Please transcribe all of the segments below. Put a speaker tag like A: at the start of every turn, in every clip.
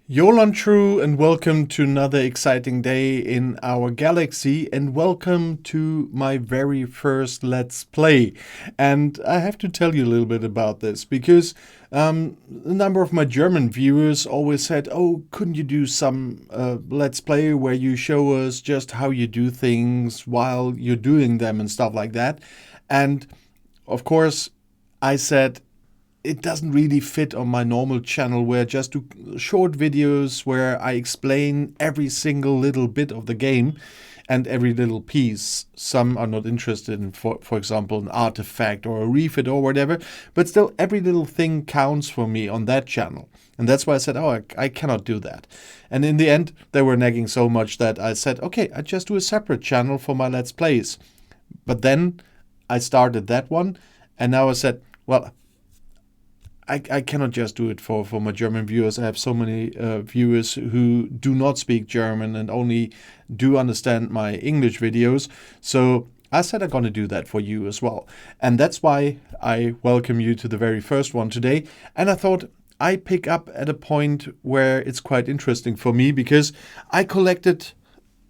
A: Yolan True, and welcome to another exciting day in our galaxy, and welcome to my very first Let's Play. And I have to tell you a little bit about this because a number of my German viewers always said, oh, couldn't you do some Let's Play where you show us just how you do things while you're doing them and stuff like that. And of course, I said, it doesn't really fit on my normal channel where I just do short videos where I explain every single little bit of the game and every little piece. Some are not interested in, for example, an artifact or a refit or whatever, but still every little thing counts for me on that channel. And that's why I said, oh, I cannot do that. And in the end, they were nagging so much that I said, okay, I just do a separate channel for my Let's Plays. But then I started that one, and now I said, well, I cannot just do it for my German viewers. I have so many viewers who do not speak German and only do understand my English videos. So I said I'm going to do that for you as well. And that's why I welcome you to the very first one today. And I thought I pick up at a point where it's quite interesting for me because I collected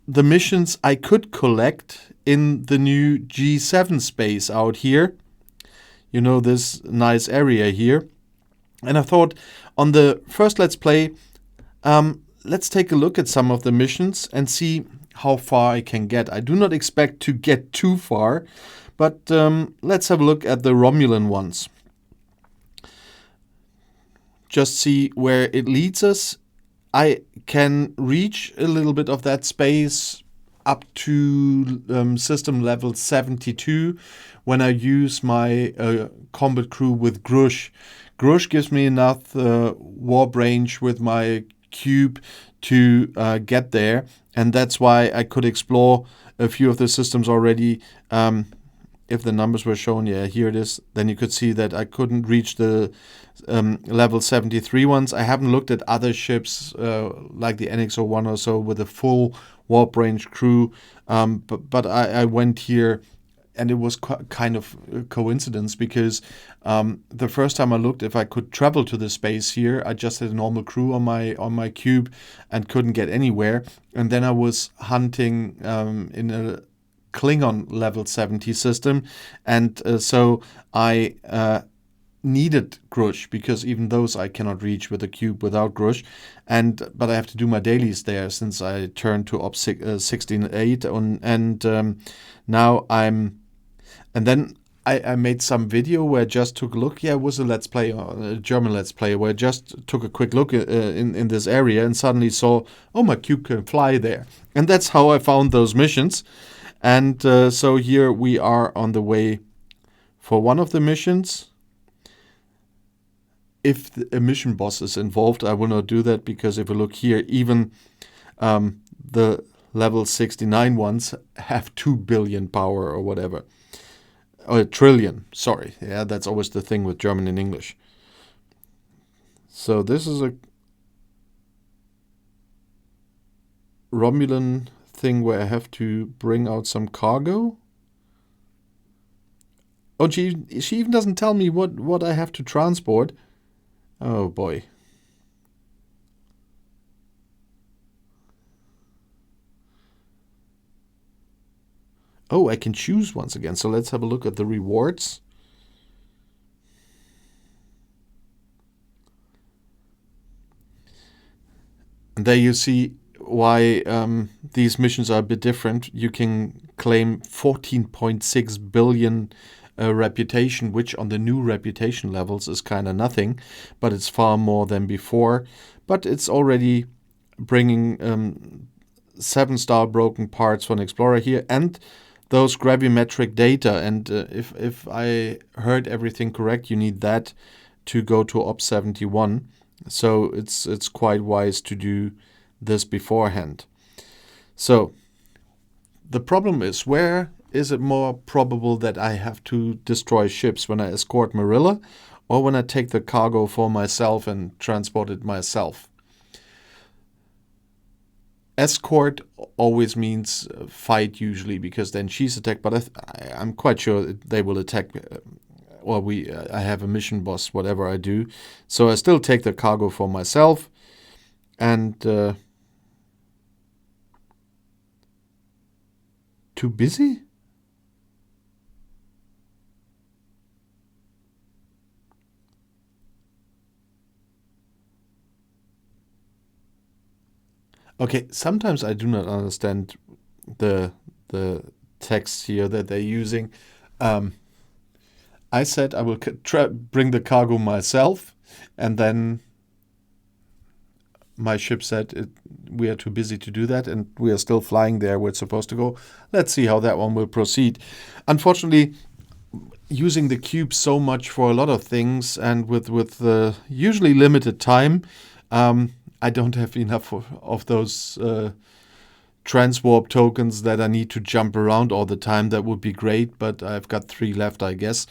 A: the missions I could collect in the new G7 space out here. You know, this nice area here. And I thought on the first Let's Play, let's take a look at some of the missions and see how far I can get. I do not expect to get too far, but let's have a look at the Romulan ones. Just see where it leads us. I can reach a little bit of that space up to system level 72 when I use my combat crew with Grush. Grush gives me enough warp range with my cube to get there, and that's why I could explore a few of the systems already. If the numbers were shown, yeah, here it is, then you could see that I couldn't reach the level 73 ones. I haven't looked at other ships like the NX-01 or so with a full warp range crew, but I went here. And it was kind of a coincidence because the first time I looked if I could travel to the space here, I just had a normal crew on my cube and couldn't get anywhere. And then I was hunting in a Klingon level 70 system, and so I needed Grush because even those I cannot reach with a cube without Grush, but I have to do my dailies there since I turned to Op 16.8 and now I'm. And then I made some video where I just took a look. Yeah, it was a Let's Play, a German Let's Play, where I just took a quick look in this area and suddenly saw, oh, my cube can fly there. And that's how I found those missions. And so here we are on the way for one of the missions. If a mission boss is involved, I will not do that because if you look here, even the level 69 ones have 2 billion power or whatever. Oh, a trillion, sorry. Yeah, that's always the thing with German and English. So this is a Romulan thing where I have to bring out some cargo. Oh, she even doesn't tell me what I have to transport. Oh, boy. Oh, I can choose once again. So let's have a look at the rewards. And there you see why these missions are a bit different. You can claim 14.6 billion reputation, which on the new reputation levels is kind of nothing, but it's far more than before. But it's already bringing 7-star broken parts for an explorer here, and those gravimetric data, and if I heard everything correct, you need that to go to Op 71. So it's quite wise to do this beforehand. So the problem is, where is it more probable that I have to destroy ships, when I escort Marilla or when I take the cargo for myself and transport it myself? Escort always means fight usually, because then she's attacked, but I'm quite sure they will attack, or I have a mission boss, whatever I do. So I still take the cargo for myself, And too busy? Okay, sometimes I do not understand the text here that they're using. Um, I said I will bring the cargo myself, and then my ship said we are too busy to do that, and we are still flying there where it's supposed to go. Let's see how that one will proceed. Unfortunately, using the cube so much for a lot of things, and with usually limited time, I don't have enough of those transwarp tokens that I need to jump around all the time. That would be great, but I've got 3 left, I guess,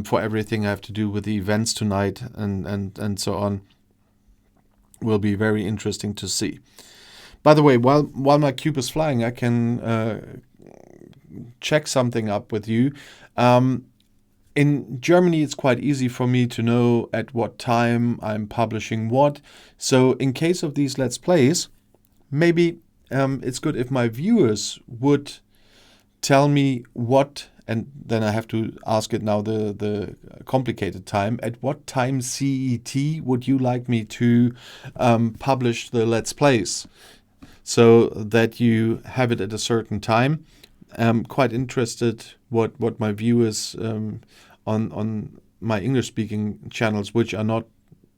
A: for everything I have to do with the events tonight and so on. Will be very interesting to see. By the way, while my cube is flying, I can check something up with you. In Germany, it's quite easy for me to know at what time I'm publishing what. So in case of these Let's Plays, maybe it's good if my viewers would tell me what, and then I have to ask it now the complicated time, at what time CET would you like me to publish the Let's Plays, so that you have it at a certain time. I'm quite interested what my viewers on my English-speaking channels, which are not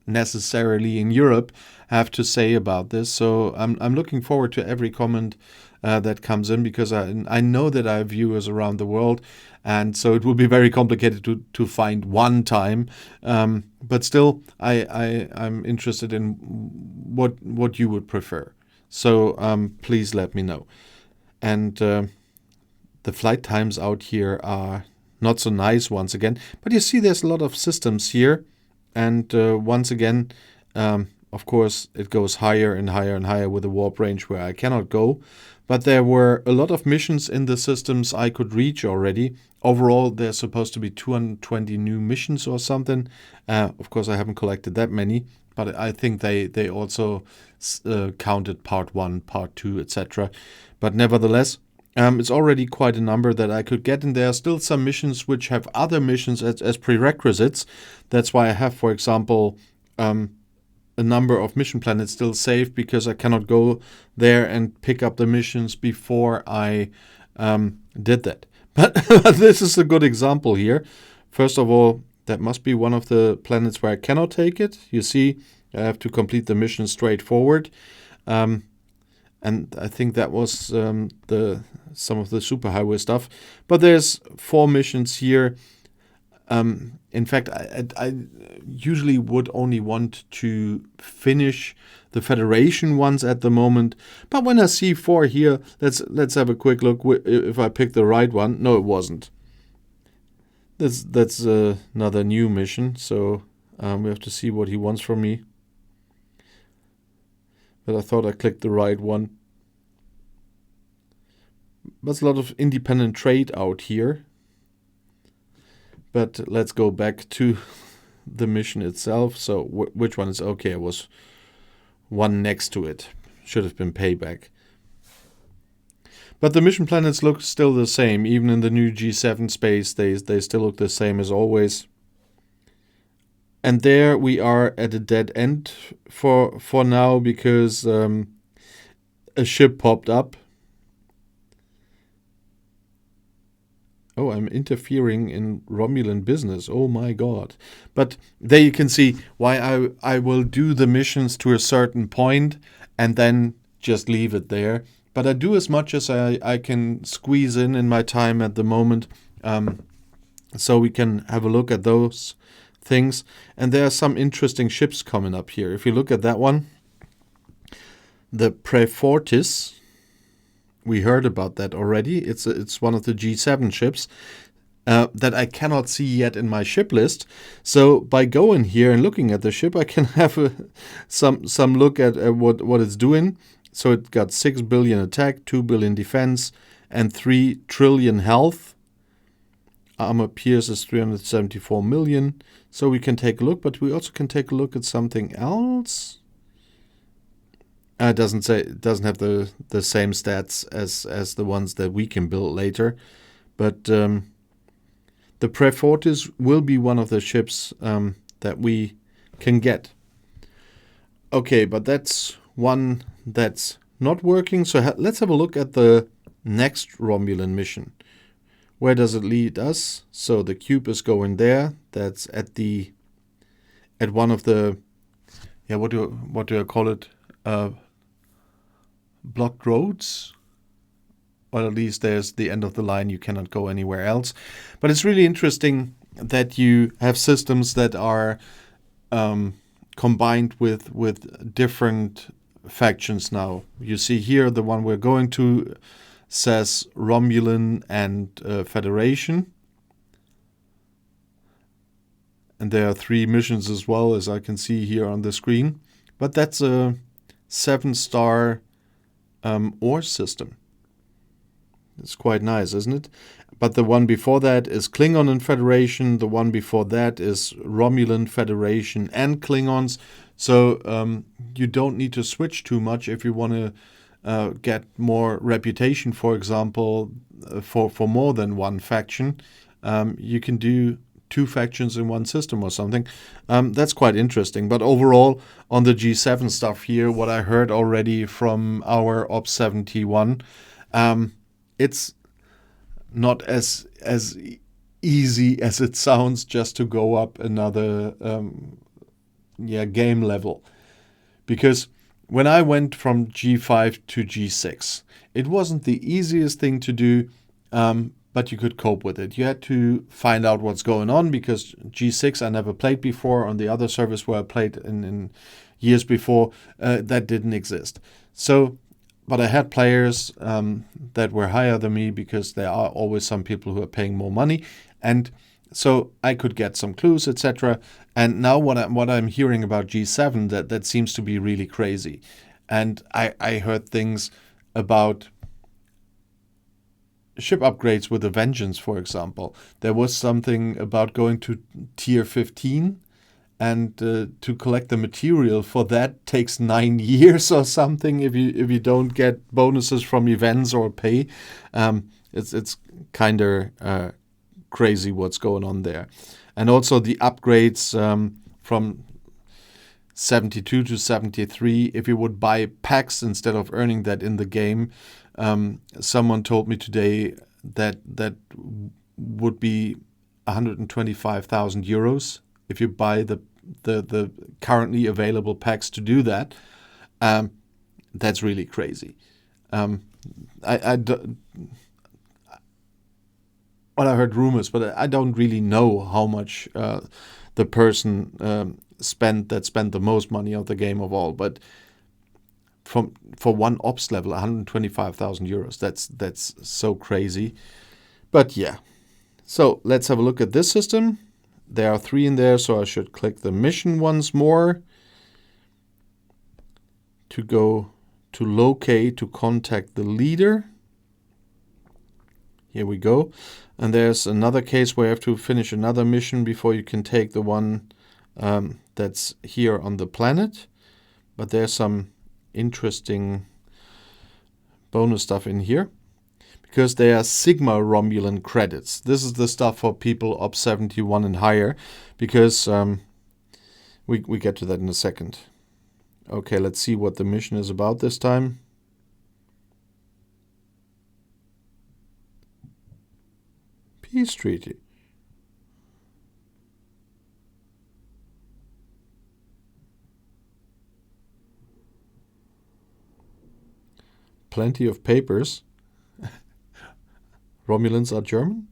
A: necessarily in Europe, have to say about this. So I'm looking forward to every comment that comes in, because I know that I have viewers around the world, and so it will be very complicated to find one time. But still, I'm interested in what you would prefer. So please let me know. And the flight times out here are not so nice once again. But you see there's a lot of systems here. And once again, of course, it goes higher and higher and higher with a warp range where I cannot go. But there were a lot of missions in the systems I could reach already. Overall, there's supposed to be 220 new missions or something. Of course, I haven't collected that many, but I think they also counted part 1, part 2, etc. But nevertheless, it's already quite a number that I could get, and there are still some missions which have other missions as prerequisites. That's why I have, for example, a number of mission planets still saved, because I cannot go there and pick up the missions before I did that. But this is a good example here. First of all, that must be one of the planets where I cannot take it. You see, I have to complete the mission straightforward. And I think that was some of the superhighway stuff. But there's 4 missions here. In fact, I usually would only want to finish the Federation ones at the moment. But when I see 4 here, let's have a quick look if I picked the right one. No, it wasn't. That's another new mission. So we have to see what he wants from me. But I thought I clicked the right one. There's a lot of independent trade out here. But let's go back to the mission itself. So which one is okay? It was one next to it. Should have been payback. But the mission planets look still the same. Even in the new G7 space, they still look the same as always. And there we are at a dead end for now, because a ship popped up. Oh, I'm interfering in Romulan business. Oh my god. But there you can see why I will do the missions to a certain point and then just leave it there. But I do as much as I can squeeze in my time at the moment. So we can have a look at those things. And there are some interesting ships coming up here. If you look at that one, the Prefortis, we heard about that already. It's one of the G7 ships that I cannot see yet in my ship list. So by going here and looking at the ship, I can have some look at what it's doing. So it got 6 billion attack, 2 billion defense, and 3 trillion health. Armor pierce is 374 million. So we can take a look, but we also can take a look at something else. it doesn't have the same stats as the ones that we can build later, but the Prefortis will be one of the ships that we can get. Okay, but that's one that's not working. So let's have a look at the next Romulan mission. Where does it lead us? So the cube is going there. That's at one of the, yeah, what do I call it? Blocked roads. Or at least there's the end of the line. You cannot go anywhere else. But it's really interesting that you have systems that are combined with different factions now. You see here the one we're going to says Romulan and Federation. And there are 3 missions as well, as I can see here on the screen. But that's a 7-star ore system. It's quite nice, isn't it? But the one before that is Klingon and Federation. The one before that is Romulan, Federation, and Klingons. So you don't need to switch too much if you want to get more reputation, for example, for more than one faction. You can do 2 factions in one system or something. That's quite interesting. But overall, on the G7 stuff here, what I heard already from our Ops 71, it's not as easy as it sounds just to go up another game level. Because when I went from G5 to G6, it wasn't the easiest thing to do, but you could cope with it. You had to find out what's going on, because G6 I never played before. On the other service where I played in years before, that didn't exist. So, but I had players that were higher than me, because there are always some people who are paying more money, and so I could get some clues, etc. And now what I'm hearing about G7, that seems to be really crazy. And I heard things about ship upgrades with a vengeance, for example. There was something about going to tier 15, and to collect the material for that takes 9 years or something if you don't get bonuses from events or pay. It's kind of crazy what's going on there. And also the upgrades from 72 to 73, if you would buy packs instead of earning that in the game, someone told me today that would be 125,000 euros if you buy the currently available packs to do that. That's really crazy. Well, I heard rumors, but I don't really know how much the person spent the most money of the game of all. But for one ops level, 125,000 euros. That's so crazy. But yeah. So let's have a look at this system. There are 3 in there, so I should click the mission once more to go to locate, to contact the leader. Here we go. And there's another case where you have to finish another mission before you can take the one that's here on the planet. But there's some interesting bonus stuff in here, because they are Sigma Romulan credits. This is the stuff for people Ops 71 and higher, because we get to that in a second. Okay, let's see what the mission is about this time. Peace treaty. Plenty of papers. Romulans are German?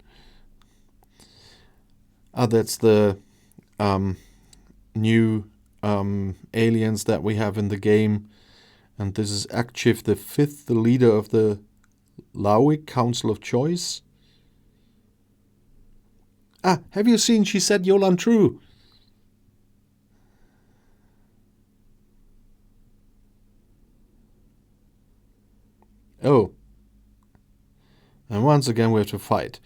A: That's the new aliens that we have in the game. And this is Akchiv the Fifth, the leader of the Laoic Council of Choice. Ah, have you seen She Said Yolan True? Oh. And once again we have to fight.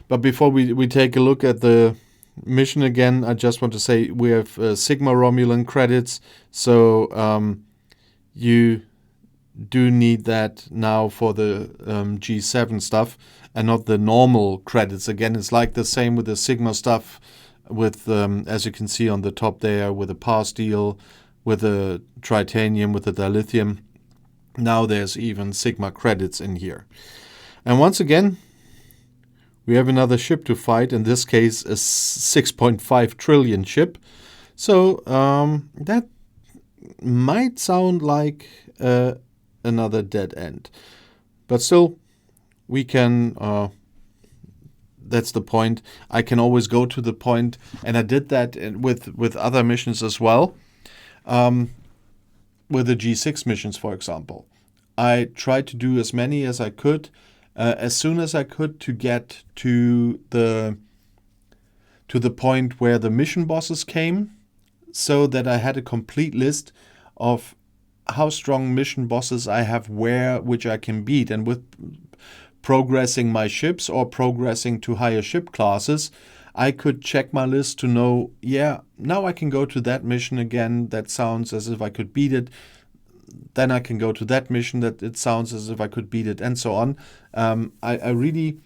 A: But before we take a look at the mission again, I just want to say we have Sigma Romulan credits. So you do need that now for the G7 stuff and not the normal credits. Again, it's like the same with the Sigma stuff with, as you can see on the top there, with the power steel, with the titanium, with the dilithium. Now there's even Sigma credits in here. And once again, we have another ship to fight, in this case a 6.5 trillion ship. So that might sound like another dead end. But still, we can, that's the point. I can always go to the point, and I did that with other missions as well. With the G6 missions, for example. I tried to do as many as I could, as soon as I could, to get to the point where the mission bosses came, so that I had a complete list of how strong mission bosses I have where, which I can beat. And with progressing my ships or progressing to higher ship classes, I could check my list to know, yeah, now I can go to that mission again. That sounds as if I could beat it. Then I can go to that mission that it sounds as if I could beat it, and so on. I really,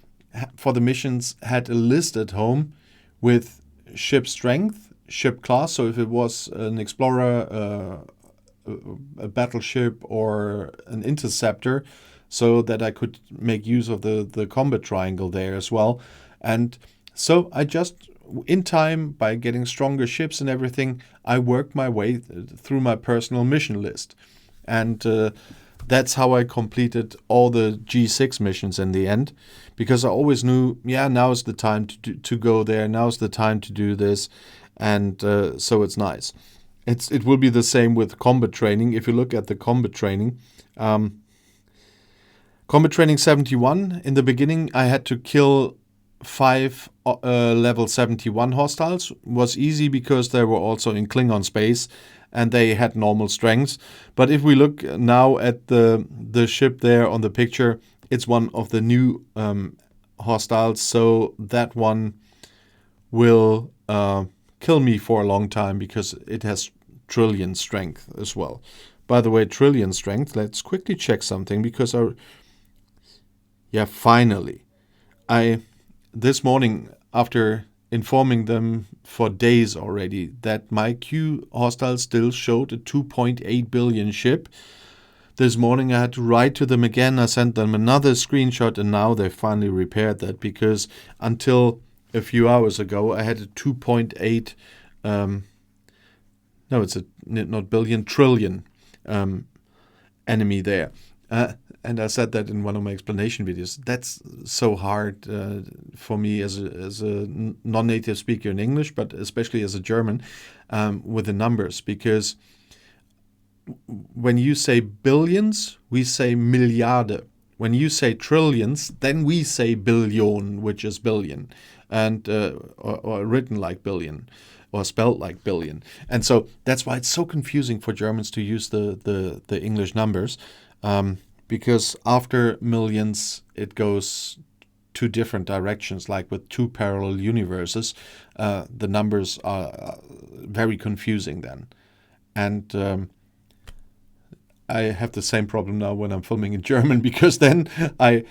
A: for the missions, had a list at home with ship strength, ship class. So if it was an explorer, a battleship, or an interceptor, so that I could make use of the combat triangle there as well. And so I just, in time, by getting stronger ships and everything, I worked my way through my personal mission list. And that's how I completed all the G6 missions in the end, because I always knew, yeah, now's the time to go there. Now's the time to do this. And so it's nice. It will be the same with combat training. If you look at the combat training, combat training 71, in the beginning, I had to kill 5 level 71 hostiles. Was easy because they were also in Klingon space and they had normal strengths. But if we look now at the ship there on the picture, it's one of the new hostiles. So that one will kill me for a long time because it has trillion strength as well. By the way, trillion strength, let's quickly check something, because finally, this morning, after informing them for days already that my Q hostile still showed a 2.8 billion ship, this morning I had to write to them again. I sent them another screenshot, and now they finally repaired that, because until a few hours ago I had a 2.8 no, it's not billion, trillion enemy there. And I said that in one of my explanation videos. That's so hard for me as a non-native speaker in English, but especially as a German, with the numbers. Because when you say billions, we say Milliarde. When you say trillions, then we say billion, which is billion, and or written like billion, or spelled like billion. And so that's why it's so confusing for Germans to use the English numbers. Because after millions, it goes two different directions, like with two parallel universes. The numbers are very confusing then. And I have the same problem now when I'm filming in German, because then I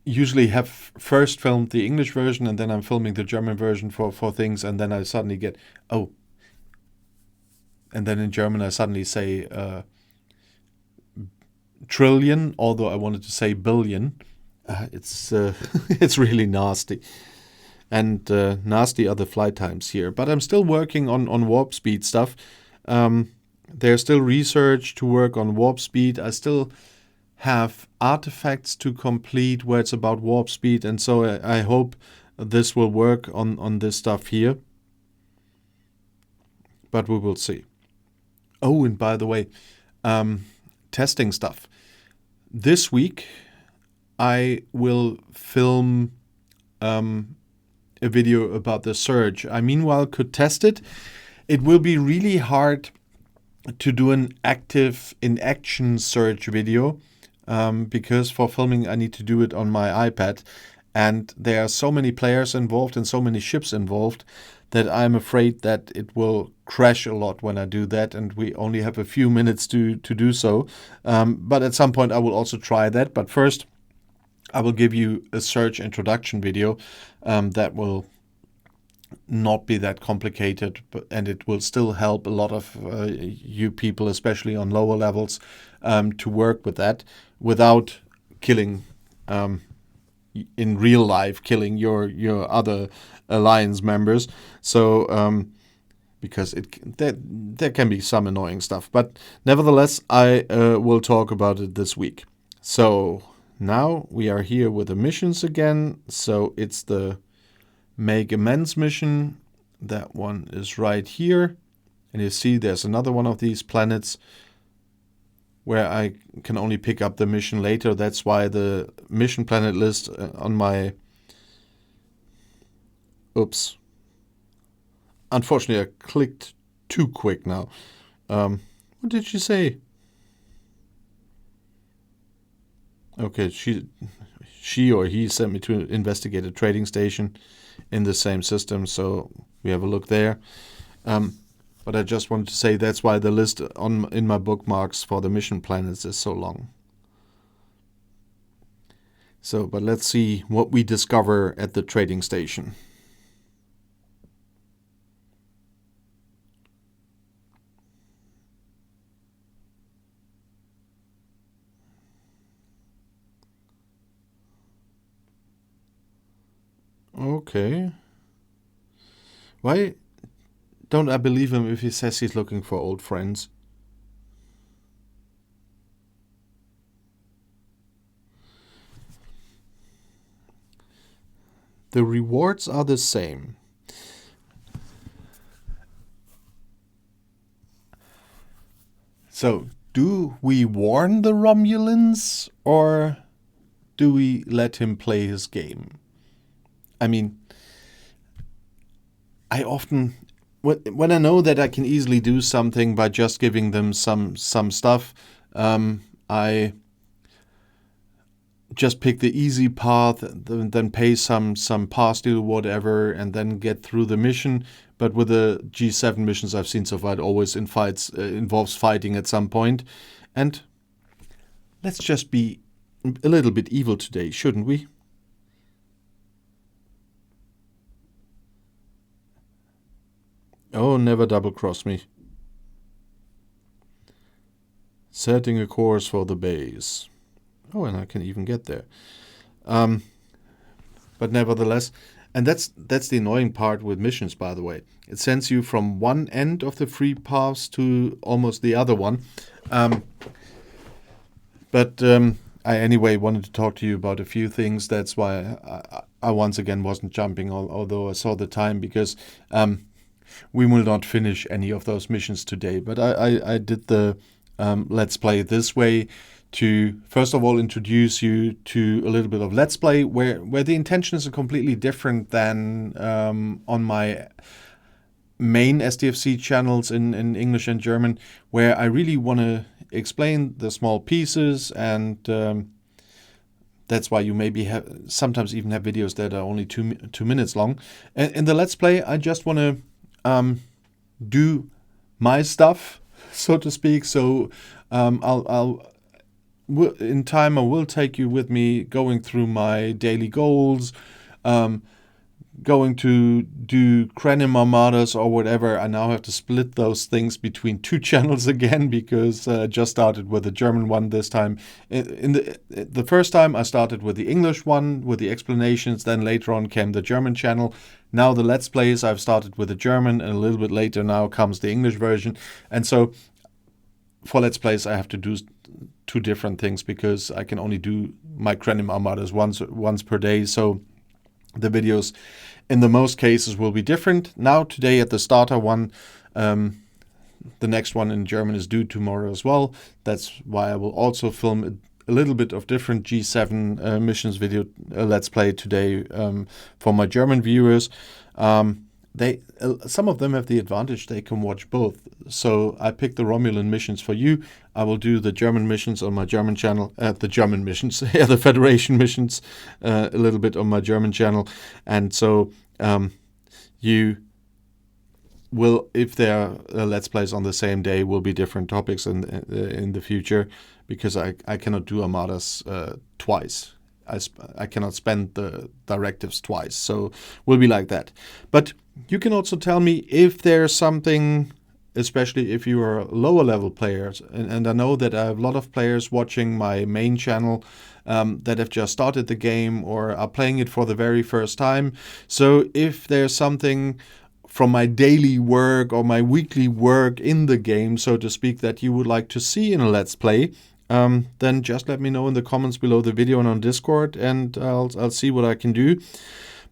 A: usually have first filmed the English version and then I'm filming the German version for things, and then I suddenly get, oh. And then in German I suddenly say trillion, although I wanted to say billion. It's it's really nasty. And nasty are the flight times here. But I'm still working on warp speed stuff. There's still research to work on warp speed. I still have artifacts to complete where it's about warp speed. And so I hope this will work on this stuff here. But we will see. Oh, and by the way, testing stuff. This week, I will film a video about the surge. I meanwhile could test it. It will be really hard to do an active in-action surge video, because for filming I need to do it on my iPad. And there are so many players involved and so many ships involved that I'm afraid that it will crash a lot when I do that, and we only have a few minutes to do so. But at some point I will also try that. But first, I will give you a search introduction video that will not be that complicated, and it will still help a lot of you people, especially on lower levels, to work with that without killing in real life, killing your other alliance members. So because there can be some annoying stuff, but nevertheless I will talk about it this week. So now we are here with the missions again. So it's the Make Amends mission. That one is right here, and you see there's another one of these planets where I can only pick up the mission later. That's why the mission planet list on my... Oops. Unfortunately, I clicked too quick now. What did she say? Okay, she or he sent me to investigate a trading station in the same system, so we have a look there. But I just wanted to say that's why the list in my bookmarks for the mission planets is so long. So, but let's see what we discover at the trading station. Okay. Why don't I believe him if he says he's looking for old friends? The rewards are the same. So, do we warn the Romulans, or do we let him play his game? I mean, I often, when I know that I can easily do something by just giving them some stuff, I just pick the easy path, then pay some past due, whatever, and then get through the mission. But with the G7 missions I've seen so far, it always involves fighting at some point. And let's just be a little bit evil today, shouldn't we? Oh, never double-cross me. Setting a course for the base. Oh, and I can even get there. But nevertheless, and that's the annoying part with missions, by the way. It sends you from one end of the free paths to almost the other one. But I anyway wanted to talk to you about a few things. That's why I once again wasn't jumping, although I saw the time, because we will not finish any of those missions today. But I did the Let's Play this way to, first of all, introduce you to a little bit of Let's Play, where the intention is completely different than on my main STFC channels in English and German, where I really want to explain the small pieces, and that's why you maybe sometimes even have videos that are only two minutes long. And in the Let's Play, I just want to do my stuff, so to speak. So in time, I will take you with me going through my daily goals, going to do Krenim Armadas or whatever. I now have to split those things between two channels again, because I just started with the German one this time. In the first time I started with the English one with the explanations, then later on came the German channel. Now the Let's Plays, I've started with the German, and a little bit later now comes the English version. And so for Let's Plays I have to do two different things, because I can only do my Krenim Armadas once per day. So the videos in the most cases will be different. Now today at the starter one, the next one in German is due tomorrow as well. That's why I will also film a little bit of different G7 missions video Let's Play today for my German viewers. some of them have the advantage they can watch both. So I picked the Romulan missions for you. I will do the German missions on my German channel, the German missions, yeah, the Federation missions, a little bit on my German channel. And so you will, if there are Let's Plays on the same day, will be different topics in the future, because I cannot do Armadas twice. I cannot spend the directives twice, so will be like that. But you can also tell me if there's something, especially if you are lower level players, and I know that I have a lot of players watching my main channel that have just started the game or are playing it for the very first time. So if there's something from my daily work or my weekly work in the game, so to speak, that you would like to see in a Let's Play, then just let me know in the comments below the video and on Discord, and I'll see what I can do.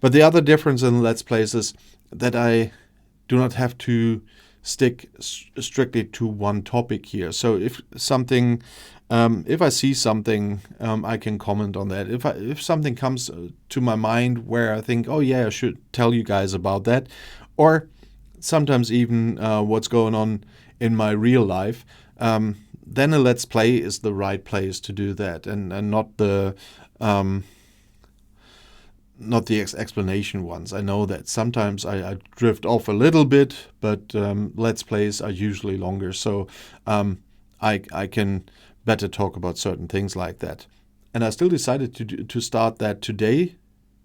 A: But the other difference in Let's Plays is that I do not have to stick strictly to one topic here. So if something, if I see something, I can comment on that. If something comes to my mind where I think, oh yeah, I should tell you guys about that, or sometimes even what's going on in my real life, then a Let's Play is the right place to do that, and not the explanation ones. I know that sometimes I drift off a little bit, but Let's Plays are usually longer, so I can better talk about certain things like that. And I still decided to start that today,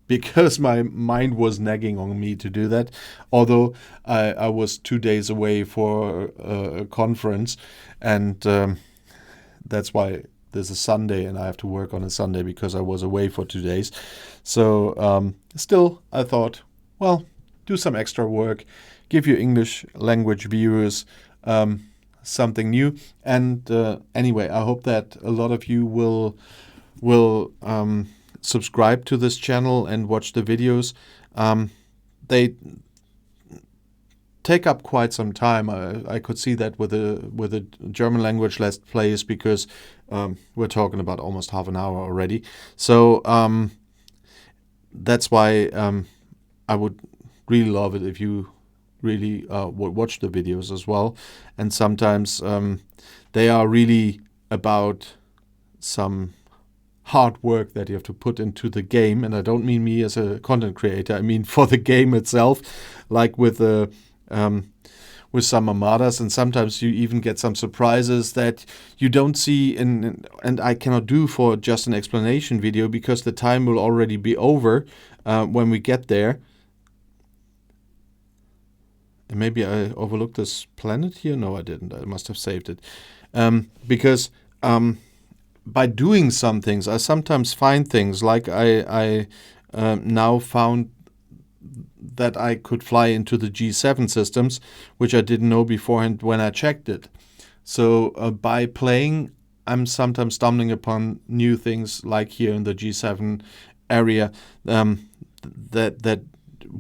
A: because my mind was nagging on me to do that, although I was 2 days away for a conference, and that's why there's a Sunday and I have to work on a Sunday, because I was away for 2 days. So still, I thought, well, do some extra work, give your English language viewers something new. And anyway, I hope that a lot of you will subscribe to this channel and watch the videos. They take up quite some time. I could see that with the German language Let's Plays, because we're talking about almost half an hour already. So that's why I would really love it if you really would watch the videos as well. And sometimes they are really about some hard work that you have to put into the game, and I don't mean me as a content creator, I mean for the game itself, like with some Armadas, and sometimes you even get some surprises that you don't see and I cannot do for just an explanation video, because the time will already be over when we get there. And maybe I overlooked this planet here. No, I didn't. I must have saved it, because by doing some things, I sometimes find things, like I now found that I could fly into the G7 systems, which I didn't know beforehand when I checked it. So by playing, I'm sometimes stumbling upon new things, like here in the G7 area, that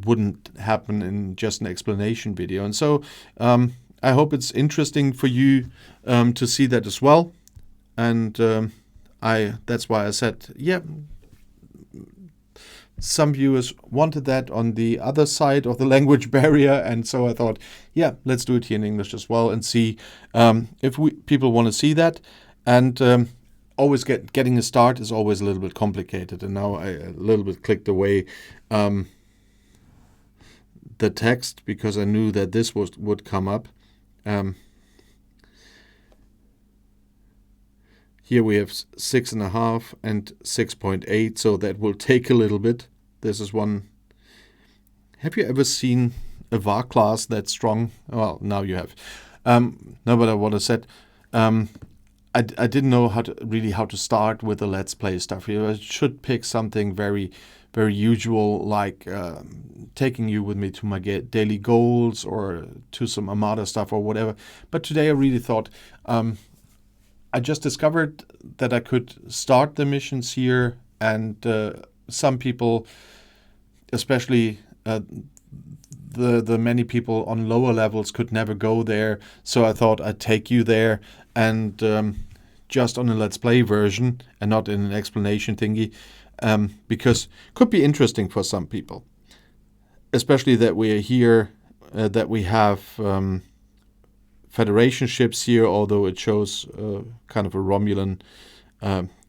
A: wouldn't happen in just an explanation video. And so I hope it's interesting for you to see that as well. And that's why I said, yeah, some viewers wanted that on the other side of the language barrier, and so I thought, yeah, let's do it here in English as well, and see if people want to see that. And always getting a start is always a little bit complicated, and now I a little bit clicked away the text, because I knew that this would come up. Here we have 6.5 and 6.8, so that will take a little bit. This is one. Have you ever seen a VAR class that strong? Well, now you have. No, but what I said, I didn't know how to start with the Let's Play stuff here. I should pick something very, very usual, like taking you with me to my daily goals or to some Armada stuff or whatever. But today I really thought, I just discovered that I could start the missions here, and some people, especially the many people on lower levels, could never go there. So I thought I'd take you there, and just on a Let's Play version and not in an explanation thingy, because it could be interesting for some people. especially that we are here, that we have Federation ships here, although it shows kind of a Romulan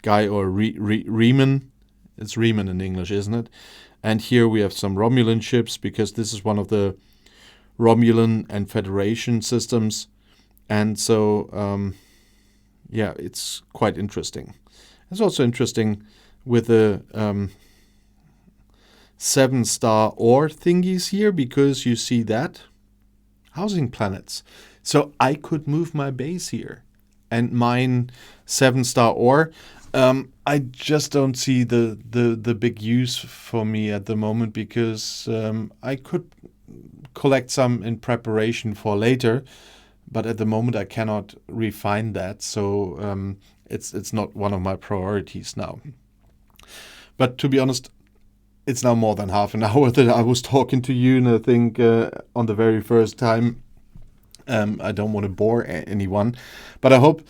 A: guy, or Riemann. It's Riemann in English, isn't it? And here we have some Romulan ships, because this is one of the Romulan and Federation systems. And so, yeah, it's quite interesting. It's also interesting with the 7-star ore thingies here, because you see that housing planets. So I could move my base here and mine 7-star ore. I just don't see the big use for me at the moment, because I could collect some in preparation for later, but at the moment I cannot refine that. So it's not one of my priorities now. But to be honest, it's now more than half an hour that I was talking to you, and I think on the very first time, I don't want to bore anyone, but I hope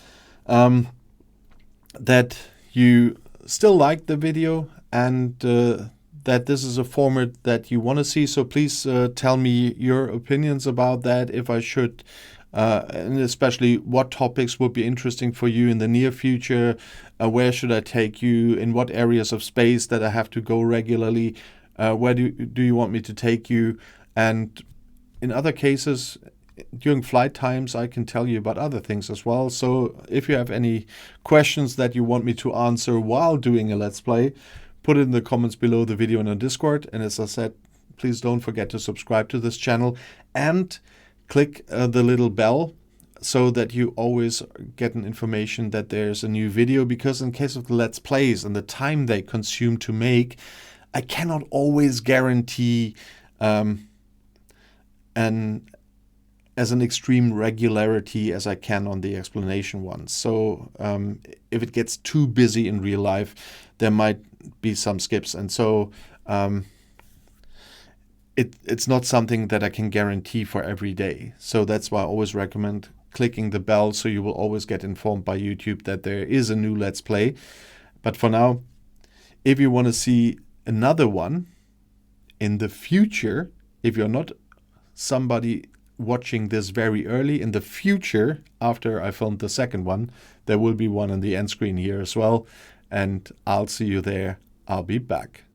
A: that you still like the video, and that this is a format that you want to see. So please tell me your opinions about that, if I should, and especially what topics would be interesting for you in the near future. Where should I take you? In what areas of space that I have to go regularly? Where do you want me to take you? And in other cases, during flight times, I can tell you about other things as well. So if you have any questions that you want me to answer while doing a Let's Play, put it in the comments below the video in our Discord. And as I said, please don't forget to subscribe to this channel and click the little bell, so that you always get an information that there's a new video. Because in case of the Let's Plays and the time they consume to make, I cannot always guarantee as an extreme regularity as I can on the explanation ones. So if it gets too busy in real life, there might be some skips. And so it's not something that I can guarantee for every day. So that's why I always recommend clicking the bell, so you will always get informed by YouTube that there is a new Let's Play. But for now, if you want to see another one in the future, if you're not somebody watching this very early, in the future, after I filmed the second one, there will be one on the end screen here as well. And I'll see you there. I'll be back.